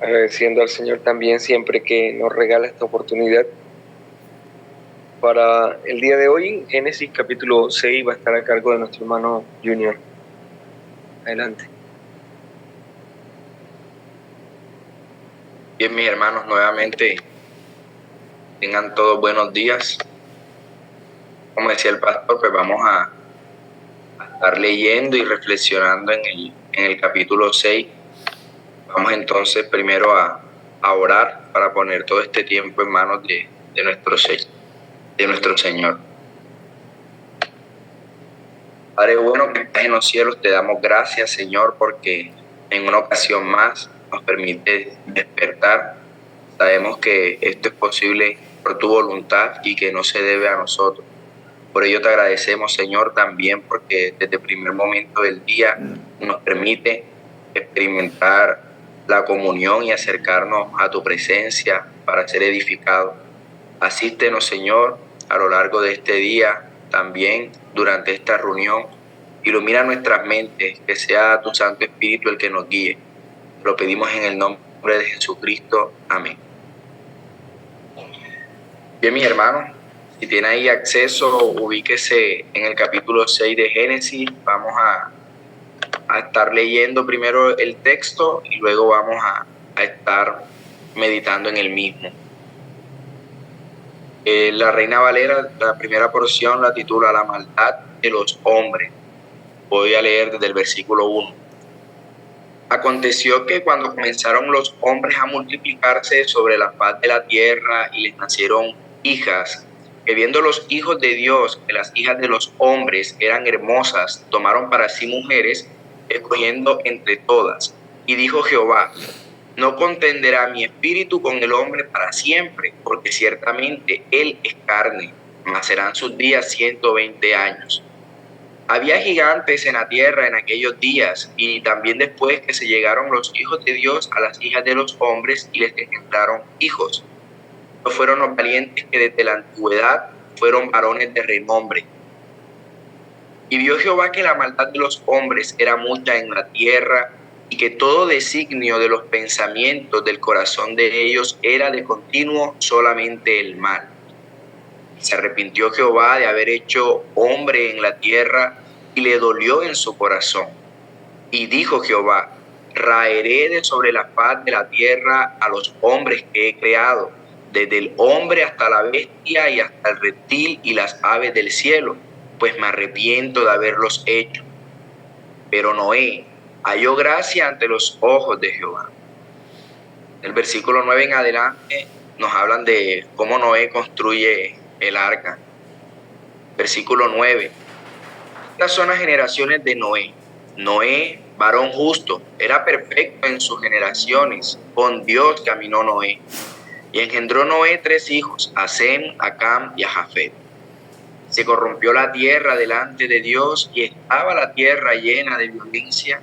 agradeciendo al Señor también siempre que nos regala esta oportunidad. Para el día de hoy, Génesis capítulo 6 va a estar a cargo de nuestro hermano Junior. Adelante. Bien, mis hermanos, nuevamente tengan todos buenos días. Como decía el pastor, pues vamos a estar leyendo y reflexionando en el capítulo 6. Vamos entonces primero a orar para poner todo este tiempo en manos de nuestro Señor. Padre bueno que estás en los cielos, te damos gracias, Señor, porque en una ocasión más nos permite despertar. Sabemos que esto es posible por tu voluntad y que no se debe a nosotros. Por ello te agradecemos, Señor, también porque desde el primer momento del día nos permite experimentar la comunión y acercarnos a tu presencia para ser edificados. Asístenos, Señor, a lo largo de este día, también durante esta reunión. Ilumina nuestras mentes, que sea tu Santo Espíritu el que nos guíe. Lo pedimos en el nombre de Jesucristo. Amén. Bien, mis hermanos, si tiene ahí acceso, ubíquese en el capítulo 6 de Génesis. Vamos a estar leyendo primero el texto y luego vamos a estar meditando en el mismo. La Reina Valera, la primera porción, la titula La maldad de los hombres. Voy a leer desde el versículo 1. Aconteció que cuando comenzaron los hombres a multiplicarse sobre la faz de la tierra y les nacieron hijas, que viendo los hijos de Dios que las hijas de los hombres eran hermosas, tomaron para sí mujeres, escogiendo entre todas. Y dijo Jehová: no contenderá mi espíritu con el hombre para siempre, porque ciertamente él es carne, mas serán sus días 120 años. Había gigantes en la tierra en aquellos días, y también después que se llegaron los hijos de Dios a las hijas de los hombres y les engendraron hijos. No fueron los valientes que desde la antigüedad fueron varones de renombre. Y vio Jehová que la maldad de los hombres era mucha en la tierra, y que todo designio de los pensamientos del corazón de ellos era de continuo solamente el mal. Se arrepintió Jehová de haber hecho hombre en la tierra, y le dolió en su corazón. Y dijo Jehová: raeré de sobre la faz de la tierra a los hombres que he creado, desde el hombre hasta la bestia y hasta el reptil y las aves del cielo, pues me arrepiento de haberlos hecho. Pero Noé halló gracia ante los ojos de Jehová. El versículo 9 en adelante nos hablan de cómo Noé construye el arca. Versículo 9. Estas son las generaciones de Noé. Noé, varón justo, era perfecto en sus generaciones. Con Dios caminó Noé. Y engendró Noé 3 hijos, a Sem, a Cam y a Jafet. Se corrompió la tierra delante de Dios, y estaba la tierra llena de violencia.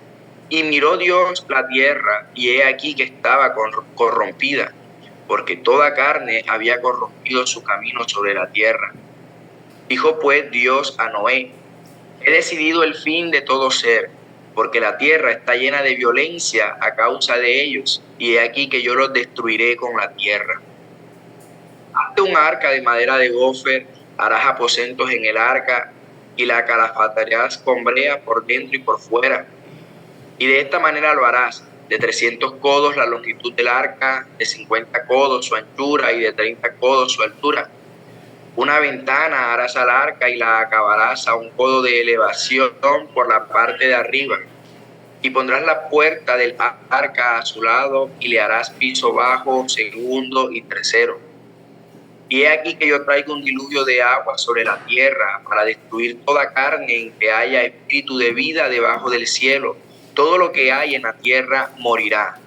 Y miró Dios la tierra, y he aquí que estaba corrompida, porque toda carne había corrompido su camino sobre la tierra. Dijo pues Dios a Noé: he decidido el fin de todo ser, porque la tierra está llena de violencia a causa de ellos, y he aquí que yo los destruiré con la tierra. Hazte un arca de madera de gofer, harás aposentos en el arca, y la calafatarás con brea por dentro y por fuera. Y de esta manera lo harás: de 300 codos la longitud del arca, de 50 codos su anchura y de 30 codos su altura. Una ventana harás al arca y la acabarás a 1 codo de elevación por la parte de arriba. Y pondrás la puerta del arca a su lado y le harás piso bajo, segundo y tercero. Y he aquí que yo traigo un diluvio de agua sobre la tierra para destruir toda carne en que haya espíritu de vida debajo del cielo. Todo lo que hay en la tierra morirá.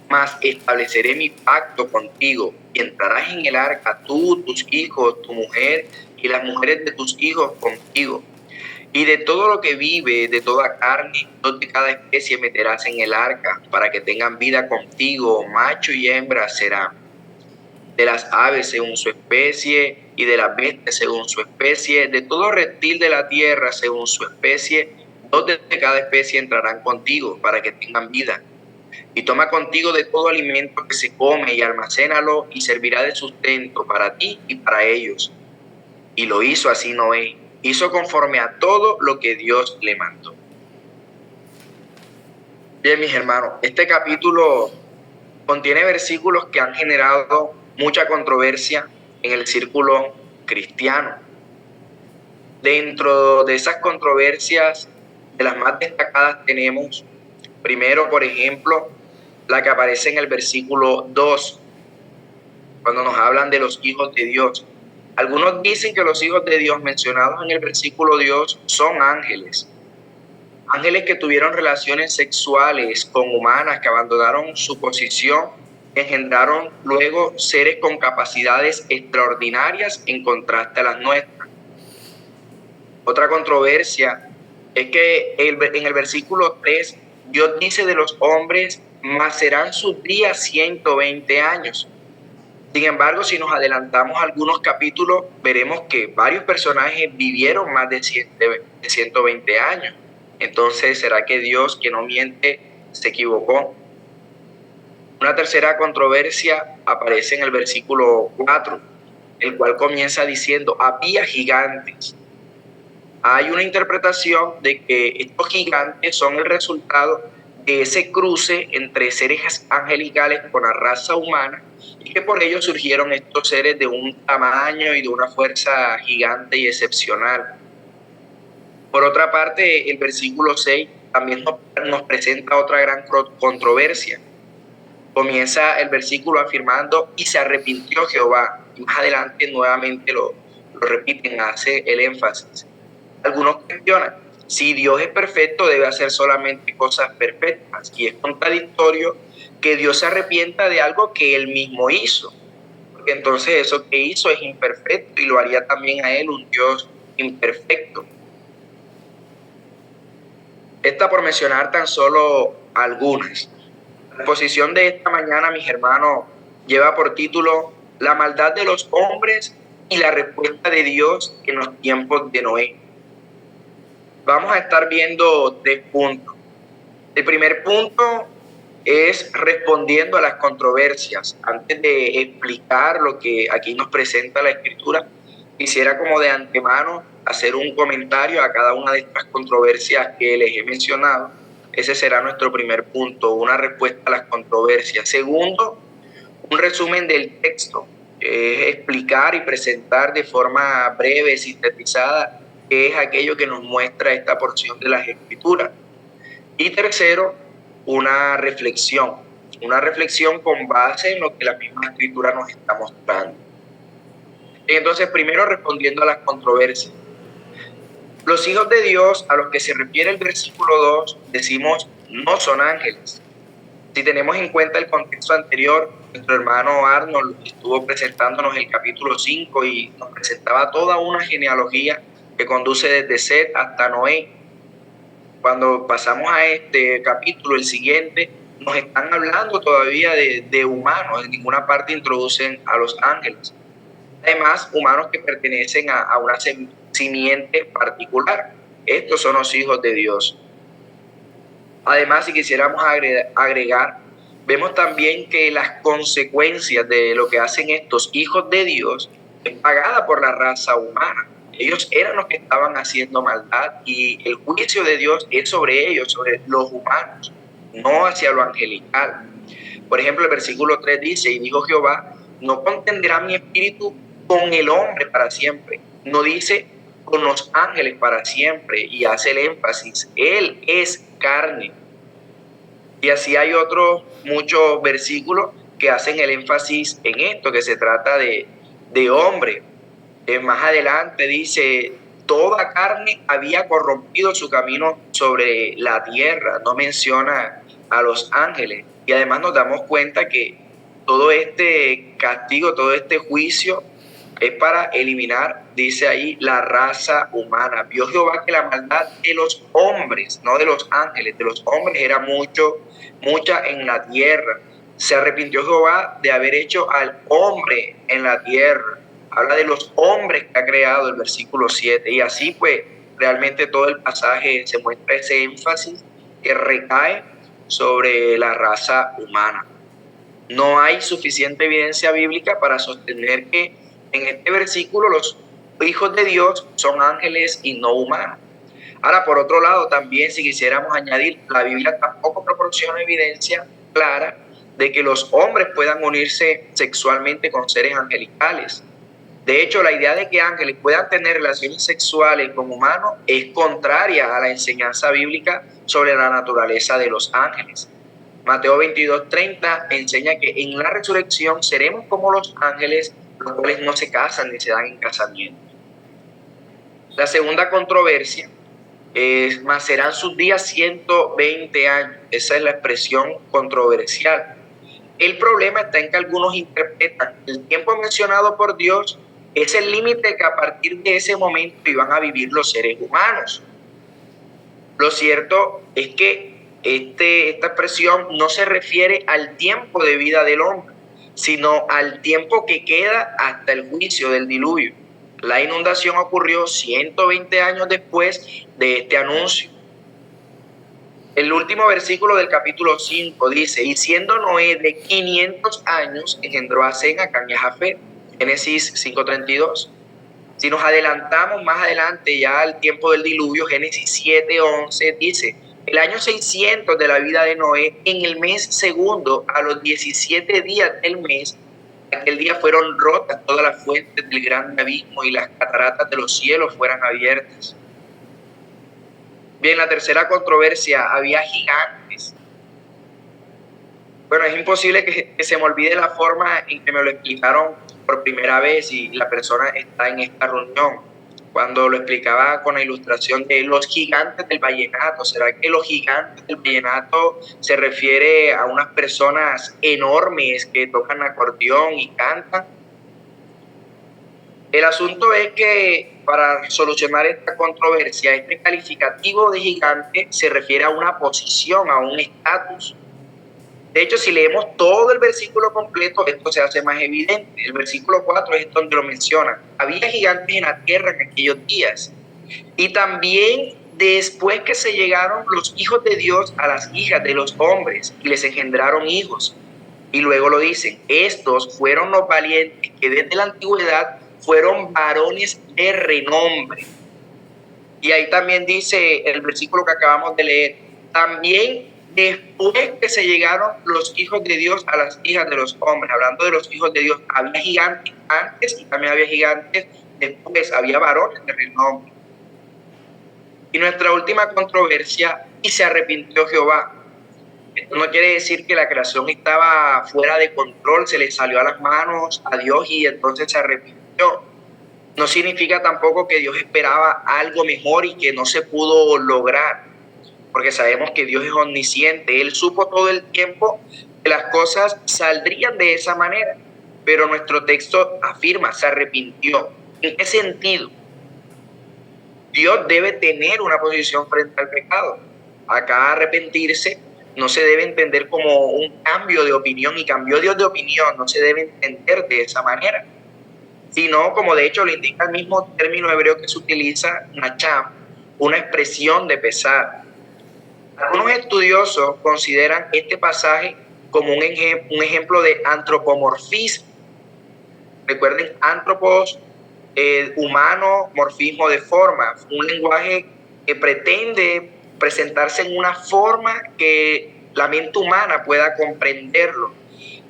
Mas estableceré mi pacto contigo, y entrarás en el arca tú, tus hijos, tu mujer y las mujeres de tus hijos contigo. Y de todo lo que vive, de toda carne, 2 de cada especie meterás en el arca, para que tengan vida contigo, macho y hembra serán. De las aves según su especie, y de las bestias según su especie, de todo reptil de la tierra según su especie, 2 de cada especie entrarán contigo, para que tengan vida. Y toma contigo de todo alimento que se come y almacénalo y servirá de sustento para ti y para ellos. Y lo hizo así Noé. Hizo conforme a todo lo que Dios le mandó. Bien, mis hermanos, este capítulo contiene versículos que han generado mucha controversia en el círculo cristiano. Dentro de esas controversias, de las más destacadas tenemos, primero, por ejemplo, la que aparece en el versículo 2, cuando nos hablan de los hijos de Dios. Algunos dicen que los hijos de Dios mencionados en el versículo 2 son ángeles. Ángeles que tuvieron relaciones sexuales con humanas, que abandonaron su posición, engendraron luego seres con capacidades extraordinarias en contraste a las nuestras. Otra controversia es que en el versículo 3, Dios dice de los hombres, mas serán sus días 120 años. Sin embargo, si nos adelantamos a algunos capítulos, veremos que varios personajes vivieron más de 120 años. Entonces, ¿será que Dios, que no miente, se equivocó? Una tercera controversia aparece en el versículo 4, el cual comienza diciendo, había gigantes. Hay una interpretación de que estos gigantes son el resultado de ese cruce entre seres angelicales con la raza humana y que por ello surgieron estos seres de un tamaño y de una fuerza gigante y excepcional. Por otra parte, el versículo 6 también nos presenta otra gran controversia. Comienza el versículo afirmando, y se arrepintió Jehová. Y más adelante nuevamente lo repiten, hace el énfasis. Algunos cuestionan, si Dios es perfecto, debe hacer solamente cosas perfectas. Y es contradictorio que Dios se arrepienta de algo que Él mismo hizo. Porque entonces eso que hizo es imperfecto y lo haría también a Él un Dios imperfecto. Esta por mencionar tan solo algunas. La exposición de esta mañana, mis hermanos, lleva por título La maldad de los hombres y la respuesta de Dios en los tiempos de Noé. Vamos a estar viendo 3 puntos. El primer punto es respondiendo a las controversias. Antes de explicar lo que aquí nos presenta la Escritura, quisiera como de antemano hacer un comentario a cada una de estas controversias que les he mencionado. Ese será nuestro primer punto, una respuesta a las controversias. Segundo, un resumen del texto, explicar y presentar de forma breve, sintetizada, qué es aquello que nos muestra esta porción de las Escrituras. Y tercero, una reflexión con base en lo que la misma Escritura nos está mostrando. Entonces, primero respondiendo a las controversias. Los hijos de Dios a los que se refiere el versículo 2, decimos, no son ángeles. Si tenemos en cuenta el contexto anterior, nuestro hermano Arnold estuvo presentándonos el capítulo 5 y nos presentaba toda una genealogía que conduce desde Set hasta Noé. Cuando pasamos a este capítulo, el siguiente, nos están hablando todavía de humanos. En ninguna parte introducen a los ángeles. Además, humanos que pertenecen a una simiente particular. Estos son los hijos de Dios. Además, si quisiéramos agregar, vemos también que las consecuencias de lo que hacen estos hijos de Dios es pagada por la raza humana. Ellos eran los que estaban haciendo maldad y el juicio de Dios es sobre ellos, sobre los humanos, no hacia lo angelical. Por ejemplo, el versículo 3 dice, y dijo Jehová, no contendrá mi espíritu con el hombre para siempre. No dice con los ángeles para siempre y hace el énfasis, él es carne. Y así hay otros muchos versículos que hacen el énfasis en esto, que se trata de hombre. Más adelante dice, toda carne había corrompido su camino sobre la tierra. No menciona a los ángeles. Y además nos damos cuenta que todo este castigo, todo este juicio es para eliminar, dice ahí, la raza humana. Vio Jehová que la maldad de los hombres, no de los ángeles, de los hombres era mucha en la tierra. Se arrepintió Jehová de haber hecho al hombre en la tierra. Habla de los hombres que ha creado el versículo 7. Y así pues realmente todo el pasaje se muestra ese énfasis que recae sobre la raza humana. No hay suficiente evidencia bíblica para sostener que en este versículo los hijos de Dios son ángeles y no humanos. Ahora, por otro lado, también si quisiéramos añadir, la Biblia tampoco proporciona evidencia clara de que los hombres puedan unirse sexualmente con seres angelicales. De hecho, la idea de que ángeles puedan tener relaciones sexuales con humanos es contraria a la enseñanza bíblica sobre la naturaleza de los ángeles. Mateo 22:30 enseña que en la resurrección seremos como los ángeles, los cuales no se casan ni se dan en casamiento. La segunda controversia es: mas serán sus días 120 años. Esa es la expresión controversial. El problema está en que algunos interpretan el tiempo mencionado por Dios es el límite que a partir de ese momento iban a vivir los seres humanos. Lo cierto es que esta expresión no se refiere al tiempo de vida del hombre, sino al tiempo que queda hasta el juicio del diluvio. La inundación ocurrió 120 años después de este anuncio. El último versículo del capítulo 5 dice: y siendo Noé de 500 años, engendró a Sem, a Cam y a Jafet. Génesis 5:32. Si nos adelantamos más adelante ya al tiempo del diluvio, Génesis 7:11 dice: el año 600 de la vida de Noé, en el mes segundo, a los 17 días del mes, aquel día fueron rotas todas las fuentes del gran abismo y las cataratas de los cielos fueron abiertas. Bien, la tercera controversia: había gigantes. Bueno, es imposible que se me olvide la forma en que me lo explicaron por primera vez y la persona está en esta reunión. Cuando lo explicaba con la ilustración de los gigantes del vallenato. ¿Será que los gigantes del vallenato se refiere a unas personas enormes que tocan acordeón y cantan? El asunto es que para solucionar esta controversia, este calificativo de gigante se refiere a una posición, a un estatus. De hecho, si leemos todo el versículo completo, esto se hace más evidente. El versículo 4 es donde lo menciona. Había gigantes en la tierra en aquellos días. Y también después que se llegaron los hijos de Dios a las hijas de los hombres y les engendraron hijos. Y luego lo dicen: estos fueron los valientes que desde la antigüedad fueron varones de renombre. Y ahí también dice el versículo que acabamos de leer: también después que se llegaron los hijos de Dios a las hijas de los hombres. Hablando de los hijos de Dios, había gigantes antes y también había gigantes después, había varones de renombre. Y nuestra última controversia: y se arrepintió Jehová. Esto no quiere decir que la creación estaba fuera de control, se le salió a las manos a Dios y entonces se arrepintió. No significa tampoco que Dios esperaba algo mejor y que no se pudo lograr, porque sabemos que Dios es omnisciente. Él supo todo el tiempo que las cosas saldrían de esa manera, pero nuestro texto afirma: se arrepintió. ¿En qué sentido? Dios debe tener una posición frente al pecado. Acá arrepentirse no se debe entender como un cambio de opinión, y cambió Dios de opinión, no se debe entender de esa manera, sino, como de hecho lo indica el mismo término hebreo que se utiliza, nacham, una expresión de pesar. Algunos estudiosos consideran este pasaje como un ejemplo de antropomorfismo. Recuerden, antropos, humano, morfismo de forma, un lenguaje que pretende presentarse en una forma que la mente humana pueda comprenderlo.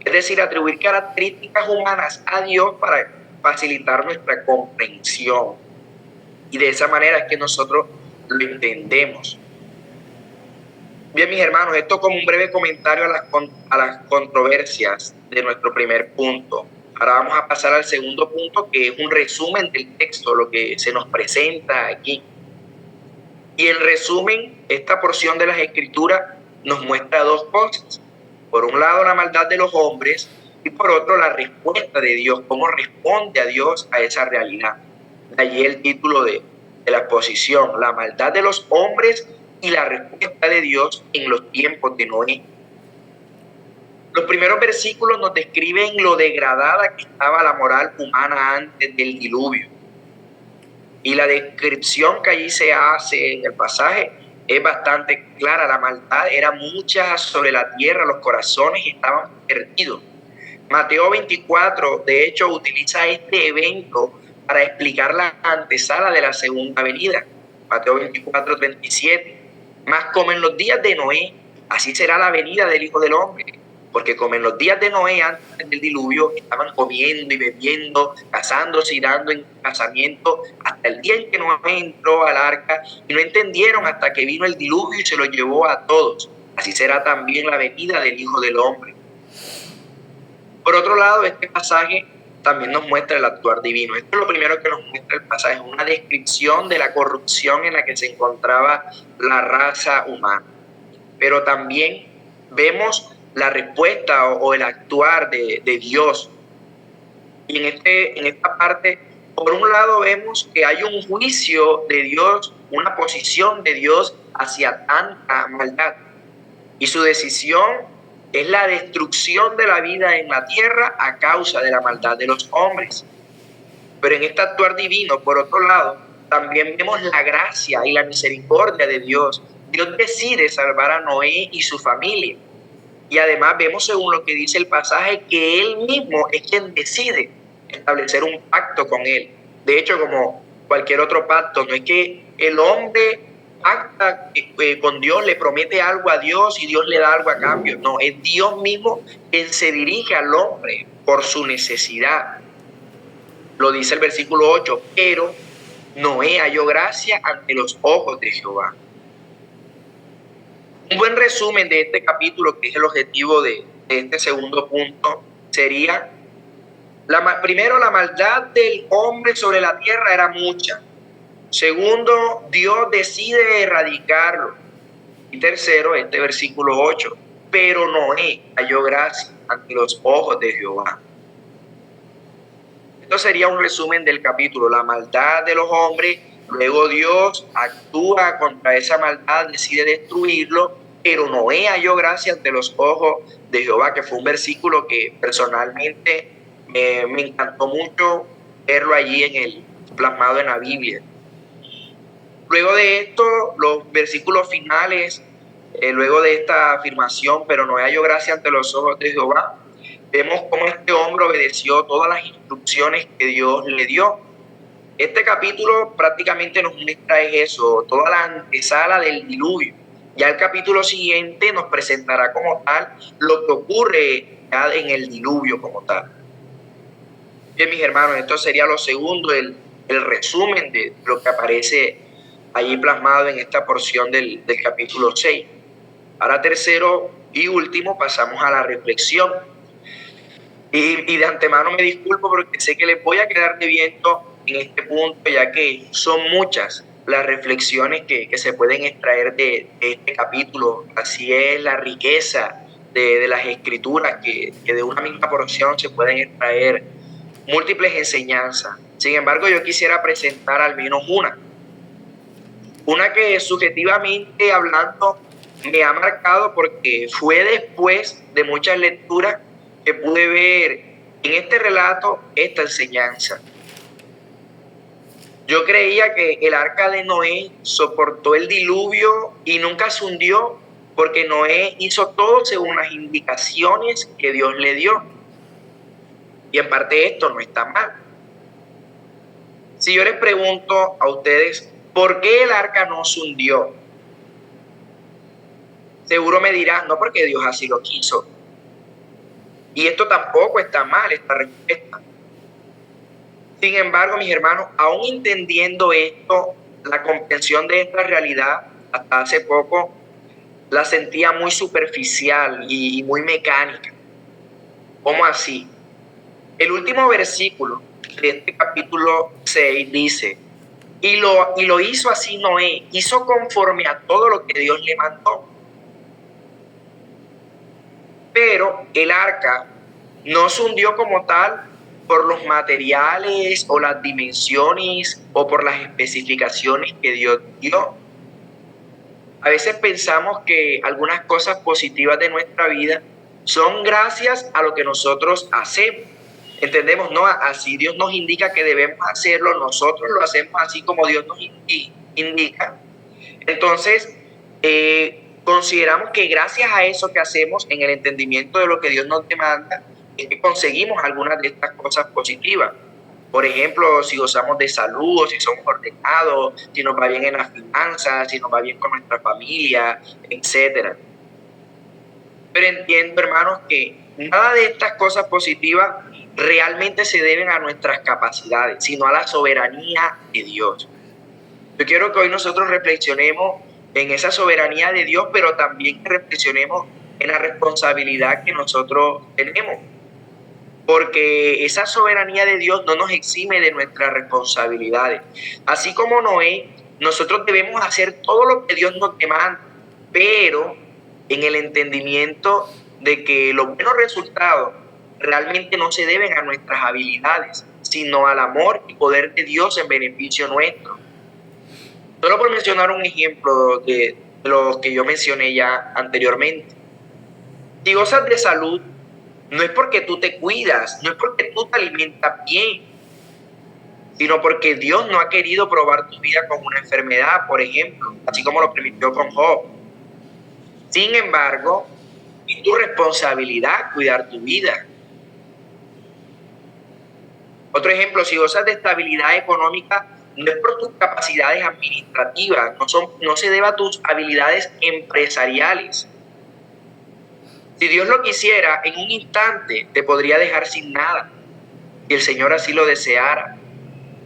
Es decir, atribuir características humanas a Dios para facilitar nuestra comprensión. Y de esa manera es que nosotros lo entendemos. Bien, mis hermanos, esto como un breve comentario a las controversias de nuestro primer punto. Ahora vamos a pasar al segundo punto, que es un resumen del texto, lo que se nos presenta aquí. Y en resumen, esta porción de las Escrituras nos muestra dos cosas. Por un lado, la maldad de los hombres, y por otro, la respuesta de Dios, cómo responde a Dios a esa realidad. De allí el título de la exposición: la maldad de los hombres y la respuesta de Dios en los tiempos de Noé. Los primeros versículos nos describen lo degradada que estaba la moral humana antes del diluvio. Y la descripción que allí se hace en el pasaje es bastante clara. La maldad era mucha sobre la tierra, los corazones estaban perdidos. Mateo 24, de hecho, utiliza este evento para explicar la antesala de la segunda venida. Mateo 24, 37. Mas como en los días de Noé, así será la venida del Hijo del Hombre. Porque como en los días de Noé, antes del diluvio, estaban comiendo y bebiendo, casándose y dando en casamiento, hasta el día en que Noé entró al arca, y no entendieron hasta que vino el diluvio y se lo llevó a todos. Así será también la venida del Hijo del Hombre. Por otro lado, este pasaje también nos muestra el actuar divino. Esto es lo primero que nos muestra el pasaje, una descripción de la corrupción en la que se encontraba la raza humana. Pero también vemos la respuesta o el actuar de Dios. Y en esta parte, por un lado vemos que hay un juicio de Dios, una posición de Dios hacia tanta maldad. Y su decisión es la destrucción de la vida en la tierra a causa de la maldad de los hombres. Pero en este actuar divino, por otro lado, también vemos la gracia y la misericordia de Dios. Dios decide salvar a Noé y su familia. Y además vemos, según lo que dice el pasaje, que Él mismo es quien decide establecer un pacto con Él. De hecho, como cualquier otro pacto, no es que el hombre pacta con Dios, le promete algo a Dios y Dios le da algo a cambio. No, es Dios mismo quien se dirige al hombre por su necesidad. Lo dice el versículo 8, pero Noé halló gracia ante los ojos de Jehová. Un buen resumen de este capítulo, que es el objetivo de este segundo punto, sería, primero, la maldad del hombre sobre la tierra era mucha. Segundo, Dios decide erradicarlo. Y tercero, este versículo 8, pero Noé halló gracia ante los ojos de Jehová. Esto sería un resumen del capítulo, la maldad de los hombres, luego Dios actúa contra esa maldad, decide destruirlo, pero Noé halló gracia ante los ojos de Jehová, que fue un versículo que personalmente me encantó mucho verlo allí plasmado en la Biblia. Luego de esto, los versículos finales, luego de esta afirmación, pero Noé halló gracia ante los ojos de Jehová, vemos cómo este hombre obedeció todas las instrucciones que Dios le dio. Este capítulo prácticamente nos muestra eso, toda la antesala del diluvio. Ya el capítulo siguiente nos presentará como tal lo que ocurre ya en el diluvio como tal. Bien, mis hermanos, esto sería lo segundo, el resumen de lo que aparece allí plasmado en esta porción del capítulo 6. Ahora, tercero y último, pasamos a la reflexión. Y de antemano me disculpo porque sé que les voy a quedar debiendo en este punto, ya que son muchas las reflexiones que se pueden extraer de este capítulo. Así es la riqueza de las escrituras, que de una misma porción se pueden extraer múltiples enseñanzas. Sin embargo, yo quisiera presentar al menos una que subjetivamente hablando me ha marcado, porque fue después de muchas lecturas que pude ver en este relato esta enseñanza. Yo creía que el arca de Noé soportó el diluvio y nunca se hundió, porque Noé hizo todo según las indicaciones que Dios le dio. Y en parte esto no está mal. Si yo les pregunto a ustedes, ¿por qué el arca no se hundió? Seguro me dirán, no, porque Dios así lo quiso. Y esto tampoco está mal, esta respuesta. Sin embargo, mis hermanos, aún entendiendo esto, la comprensión de esta realidad, hasta hace poco, la sentía muy superficial y muy mecánica. ¿Cómo así? El último versículo de este capítulo 6 dice, y lo hizo así Noé, hizo conforme a todo lo que Dios le mandó. Pero el arca no se hundió como tal por los materiales o las dimensiones o por las especificaciones que Dios dio. A veces pensamos que algunas cosas positivas de nuestra vida son gracias a lo que nosotros hacemos. Entendemos, ¿no? Así Dios nos indica que debemos hacerlo, nosotros lo hacemos así como Dios nos indica. Entonces, consideramos que gracias a eso que hacemos en el entendimiento de lo que Dios nos demanda, es que conseguimos algunas de estas cosas positivas. Por ejemplo, si gozamos de salud, o si somos ordenados, si nos va bien en las finanzas, si nos va bien con nuestra familia, etcétera. Pero entiendo, hermanos, que nada de estas cosas positivas realmente se deben a nuestras capacidades, sino a la soberanía de Dios. Yo quiero que hoy nosotros reflexionemos en esa soberanía de Dios, pero también que reflexionemos en la responsabilidad que nosotros tenemos. Porque esa soberanía de Dios no nos exime de nuestras responsabilidades. Así como Noé, nosotros debemos hacer todo lo que Dios nos demanda, pero en el entendimiento de que los buenos resultados realmente no se deben a nuestras habilidades, sino al amor y poder de Dios en beneficio nuestro. Solo por mencionar un ejemplo de lo que yo mencioné ya anteriormente. Si gozas de salud, no es porque tú te cuidas, no es porque tú te alimentas bien, sino porque Dios no ha querido probar tu vida con una enfermedad, por ejemplo, así como lo permitió con Job. Sin embargo, es tu responsabilidad cuidar tu vida. Otro ejemplo, si gozas de estabilidad económica, no es por tus capacidades administrativas, no se debe a tus habilidades empresariales. Si Dios lo quisiera, en un instante te podría dejar sin nada, si el Señor así lo deseara.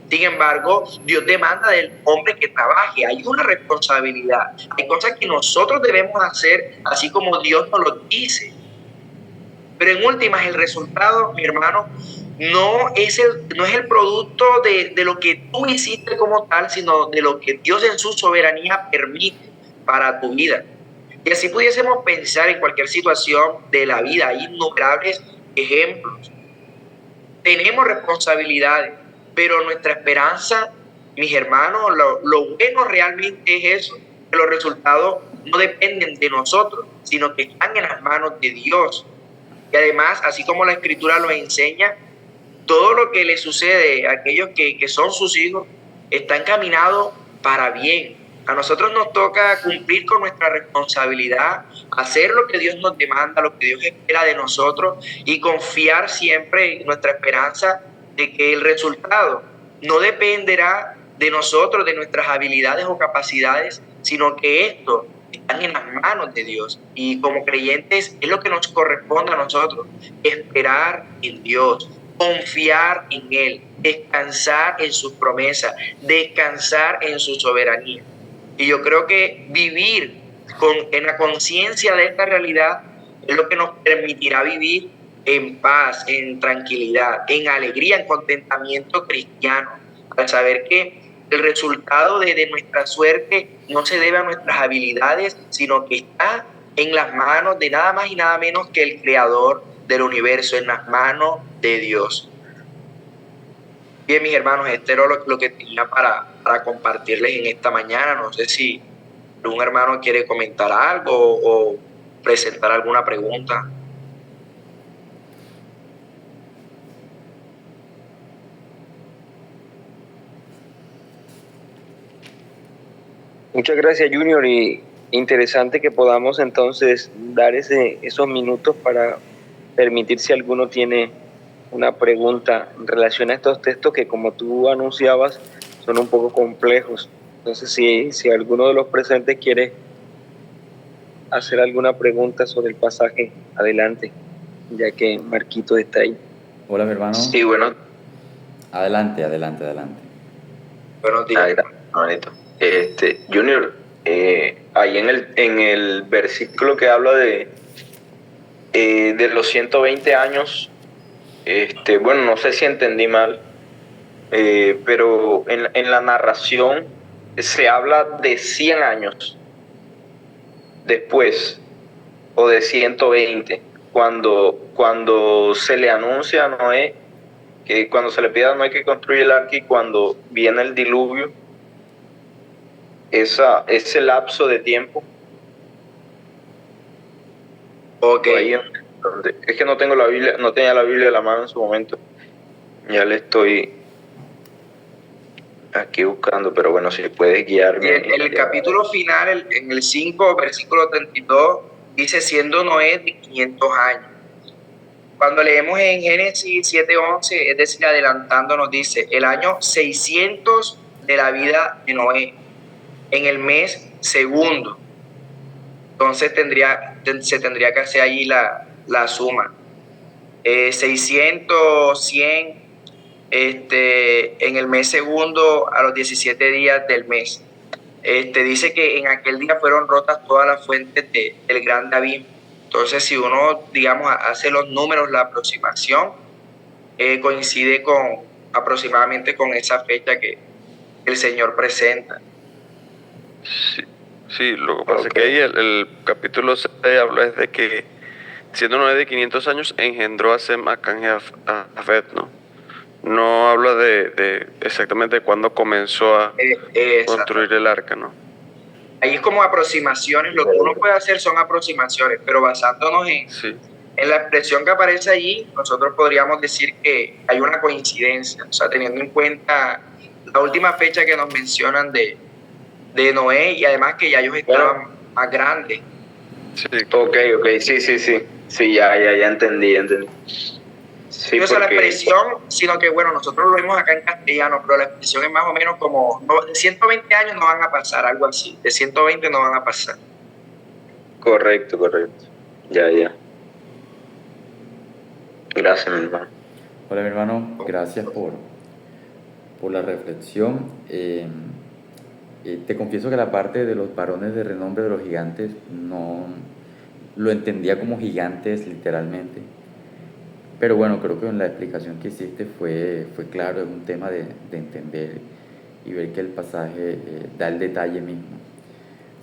Sin embargo, Dios demanda del hombre que trabaje. Hay una responsabilidad. Hay cosas que nosotros debemos hacer así como Dios nos lo dice. Pero en últimas, el resultado, mi hermano, no es el producto de lo que tú hiciste como tal, sino de lo que Dios en su soberanía permite para tu vida. Y así pudiésemos pensar en cualquier situación de la vida. Hay innumerables ejemplos. Tenemos responsabilidades, pero nuestra esperanza, mis hermanos, lo bueno realmente es eso, que los resultados no dependen de nosotros, sino que están en las manos de Dios. Y además, así como la Escritura lo enseña, todo lo que le sucede a aquellos que son sus hijos está encaminado para bien. A nosotros nos toca cumplir con nuestra responsabilidad, hacer lo que Dios nos demanda, lo que Dios espera de nosotros y confiar siempre en nuestra esperanza de que el resultado no dependerá de nosotros, de nuestras habilidades o capacidades, sino que esto están en las manos de Dios. Y como creyentes es lo que nos corresponde a nosotros, esperar en Dios, confiar en Él, descansar en sus promesas, descansar en su soberanía. Y yo creo que vivir en la conciencia de esta realidad es lo que nos permitirá vivir en paz, en tranquilidad, en alegría, en contentamiento cristiano, al saber que el resultado de nuestra suerte no se debe a nuestras habilidades, sino que está en las manos de nada más y nada menos que el Creador del universo, en las manos de Dios. Bien, mis hermanos, este era lo que tenía para compartirles en esta mañana. No sé si algún hermano quiere comentar algo o presentar alguna pregunta. Muchas gracias, Junior, y interesante que podamos entonces dar esos minutos para permitir si alguno tiene una pregunta en relación a estos textos que, como tú anunciabas, son un poco complejos. Entonces, si alguno de los presentes quiere hacer alguna pregunta sobre el pasaje, adelante, ya que Marquito está ahí. Hola, mi hermano. Sí, bueno. Adelante. Buenos días, hermanito. Junior, ahí en el versículo que habla de los 120 años, bueno, no sé si entendí mal, pero en la narración se habla de 100 años después, o de 120, cuando se le anuncia a Noé, que cuando se le pide a Noé que construya el arca y cuando viene el diluvio, ese lapso de tiempo. Ok. Es que no tengo la Biblia, no tenía la Biblia a la mano en su momento. Ya le estoy. aquí buscando, pero bueno, si puedes guiarme. El capítulo final, en el 5, versículo 32, dice siendo Noé de 500 años. Cuando leemos en Génesis 7:11, es decir, adelantándonos, dice, el año 600 de la vida de Noé, en el mes segundo. Entonces se tendría que hacer allí la suma. 600, 100, en el mes segundo a los 17 días del mes. Dice que en aquel día fueron rotas todas las fuentes del gran David. Entonces, si uno, digamos, hace los números, la aproximación, coincide aproximadamente con esa fecha que el Señor presenta. Sí, lo que pasa es que ahí el capítulo 6 habla es de que, siendo Noé de 500 años, engendró a Sem, a Cam y a Jafet, ¿no? No habla de exactamente de cuándo comenzó a construir el arca, ¿no? Ahí es como aproximaciones, lo que uno puede hacer son aproximaciones, pero basándonos en la expresión que aparece allí, nosotros podríamos decir que hay una coincidencia, o sea, teniendo en cuenta la última fecha que nos mencionan de Noé y además que ya ellos estaban más grandes. Sí. Ok, sí, ya entendí. Sí, no porque... la expresión, sino que bueno, nosotros lo vemos acá en castellano, pero la expresión es más o menos como, de 120 años no van a pasar, algo así, de 120 no van a pasar. Correcto, ya. Gracias, mi hermano. Hola, mi hermano, gracias por la reflexión. Te confieso que la parte de los varones de renombre de los gigantes no lo entendía como gigantes literalmente. Pero bueno, creo que en la explicación que hiciste fue claro, es un tema de entender y ver que el pasaje da el detalle mismo.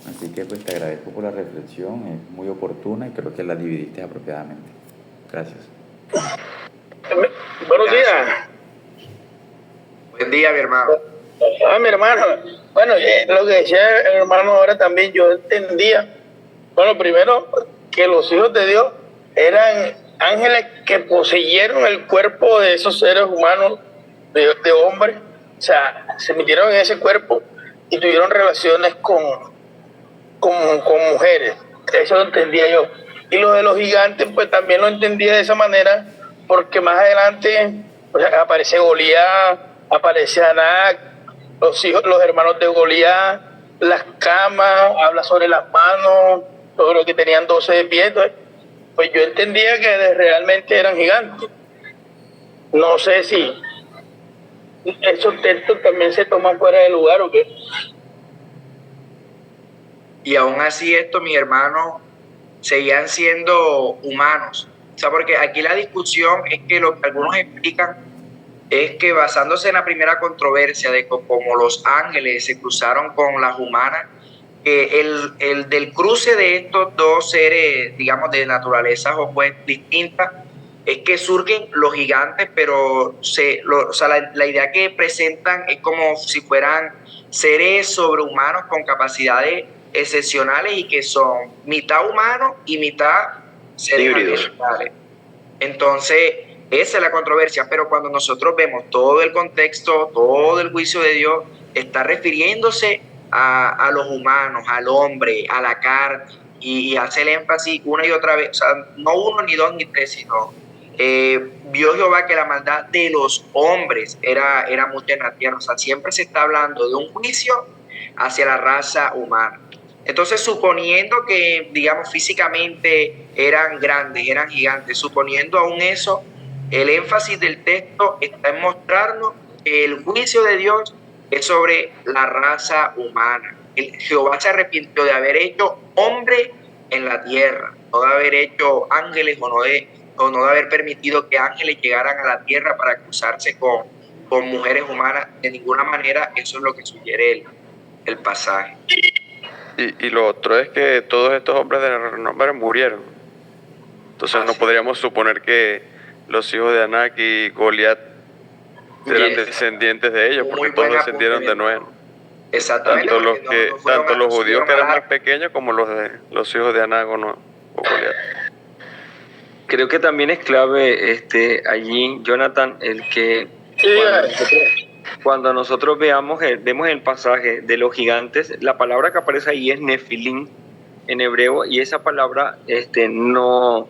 Así que pues te agradezco por la reflexión, es muy oportuna y creo que la dividiste apropiadamente. Gracias. Buenos días. Buen día, mi hermano. Mi hermano, bueno, lo que decía el hermano ahora también, yo entendía, bueno, primero que los hijos de Dios eran ángeles que poseyeron el cuerpo de esos seres humanos, de hombres, o sea, se metieron en ese cuerpo y tuvieron relaciones con mujeres, eso lo entendía yo. Y lo de los gigantes, pues también lo entendía de esa manera, porque más adelante pues, aparece Goliat, aparece Anac, los hermanos de Goliat, las camas, habla sobre las manos, sobre lo que tenían 12 de pie. Entonces, pues yo entendía que realmente eran gigantes. No sé si esos textos también se toman fuera de lugar o qué. Y aún así estos, mis hermanos, seguían siendo humanos. O sea, porque aquí la discusión es que lo que algunos explican es que basándose en la primera controversia de cómo los ángeles se cruzaron con las humanas, el del cruce de estos dos seres, digamos, de naturalezas distintas, es que surgen los gigantes, pero la idea que presentan es como si fueran seres sobrehumanos con capacidades excepcionales y que son mitad humanos y mitad seres angelicales. Entonces, esa es la controversia, pero cuando nosotros vemos todo el contexto, todo el juicio de Dios, está refiriéndose a los humanos, al hombre, a la carne, y hace el énfasis una y otra vez, o sea, no uno, ni dos, ni tres, sino vio Jehová que la maldad de los hombres era mucha en la tierra, o sea, siempre se está hablando de un juicio hacia la raza humana. Entonces, suponiendo que, digamos, físicamente eran grandes, eran gigantes, suponiendo aún eso, el énfasis del texto está en mostrarnos que el juicio de Dios es sobre la raza humana. Jehová se arrepintió de haber hecho hombre en la tierra, no de haber hecho ángeles o no de haber permitido que ángeles llegaran a la tierra para cruzarse con mujeres humanas. De ninguna manera eso es lo que sugiere el pasaje. Y lo otro es que todos estos hombres de renombre murieron. Entonces no podríamos suponer que los hijos de Anac y Goliat eran descendientes de ellos, porque todos descendieron de Noé. Exactamente. Tanto los judíos que eran más pequeños como los hijos de Anac o Goliat. Creo que también es clave allí, Jonathan, el que cuando nosotros vemos el pasaje de los gigantes, la palabra que aparece ahí es nefilim en hebreo, y esa palabra no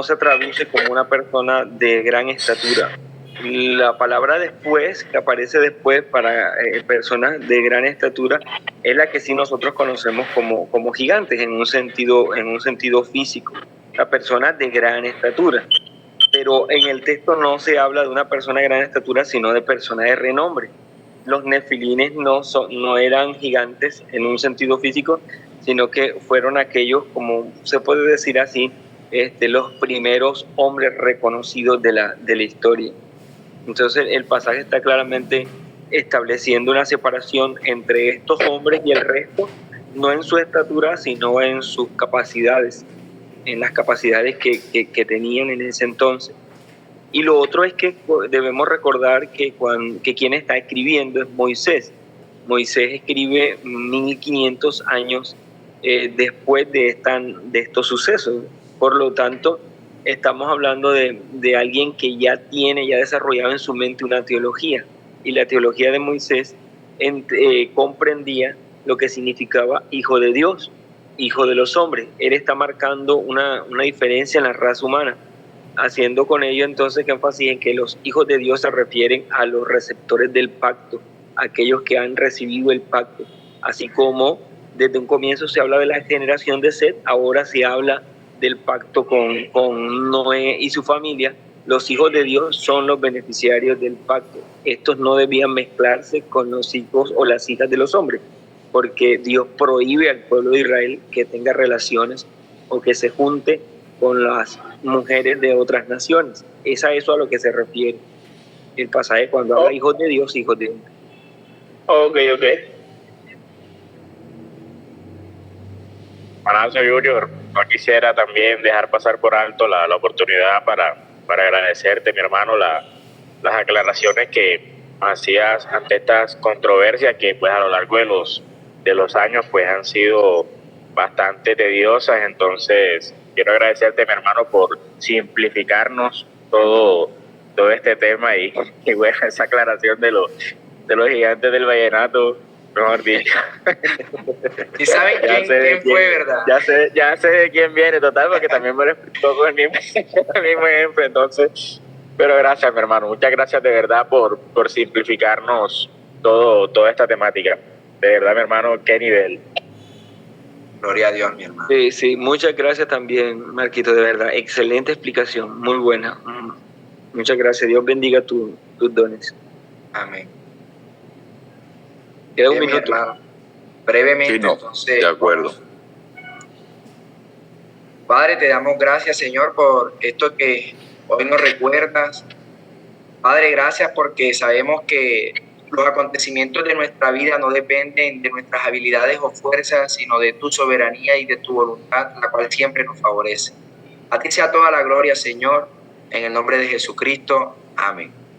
se traduce como una persona de gran estatura. La palabra después, que aparece después para personas de gran estatura, es la que sí nosotros conocemos como gigantes en un sentido físico, la persona de gran estatura. Pero en el texto no se habla de una persona de gran estatura, sino de personas de renombre. Los nefilines no eran gigantes en un sentido físico, sino que fueron aquellos, como se puede decir así, los primeros hombres reconocidos de la historia. Entonces el pasaje está claramente estableciendo una separación entre estos hombres y el resto, no en su estatura, sino en sus capacidades, en las capacidades que tenían en ese entonces. Y lo otro es que debemos recordar que quien está escribiendo es Moisés. Moisés escribe 1500 años después de estos sucesos. Por lo tanto, estamos hablando de alguien que ya desarrollado en su mente una teología. Y la teología de Moisés comprendía lo que significaba hijo de Dios, hijo de los hombres. Él está marcando una diferencia en la raza humana, haciendo con ello entonces que énfasis en que los hijos de Dios se refieren a los receptores del pacto, aquellos que han recibido el pacto. Así como desde un comienzo se habla de la generación de Set, ahora se habla del pacto con Noé y su familia. Los hijos de Dios son los beneficiarios del pacto. Estos no debían mezclarse con los hijos o las hijas de los hombres, porque Dios prohíbe al pueblo de Israel que tenga relaciones o que se junte con las mujeres de otras naciones. Es a eso a lo que se refiere el pasaje cuando habla hijos de Dios, hijos de hombres. Ok. Manancio Junior, no quisiera también dejar pasar por alto la oportunidad para agradecerte, mi hermano, las aclaraciones que hacías ante estas controversias que pues a lo largo de los años pues han sido bastante tediosas. Entonces quiero agradecerte, mi hermano, por simplificarnos todo este tema y bueno, esa aclaración de los gigantes del vallenato, mejor dicho. ¿Y saben quién fue, verdad? Ya sé de quién viene, total, porque también me lo explicó con el mismo ejemplo. Entonces, pero gracias, mi hermano, muchas gracias de verdad por simplificarnos toda esta temática. De verdad, mi hermano, qué nivel. Gloria a Dios, mi hermano. Sí, muchas gracias también, Marquito, de verdad. Excelente explicación, muy buena. Muchas gracias. Dios bendiga tus dones. Amén. Queda un Bien, mi minuto. hermano. Brevemente, Sí, no, entonces. de acuerdo. Padre, te damos gracias, Señor, por esto que hoy nos recuerdas. Padre, gracias porque sabemos que los acontecimientos de nuestra vida no dependen de nuestras habilidades o fuerzas, sino de tu soberanía y de tu voluntad, la cual siempre nos favorece. A ti sea toda la gloria, Señor, en el nombre de Jesucristo. Amén.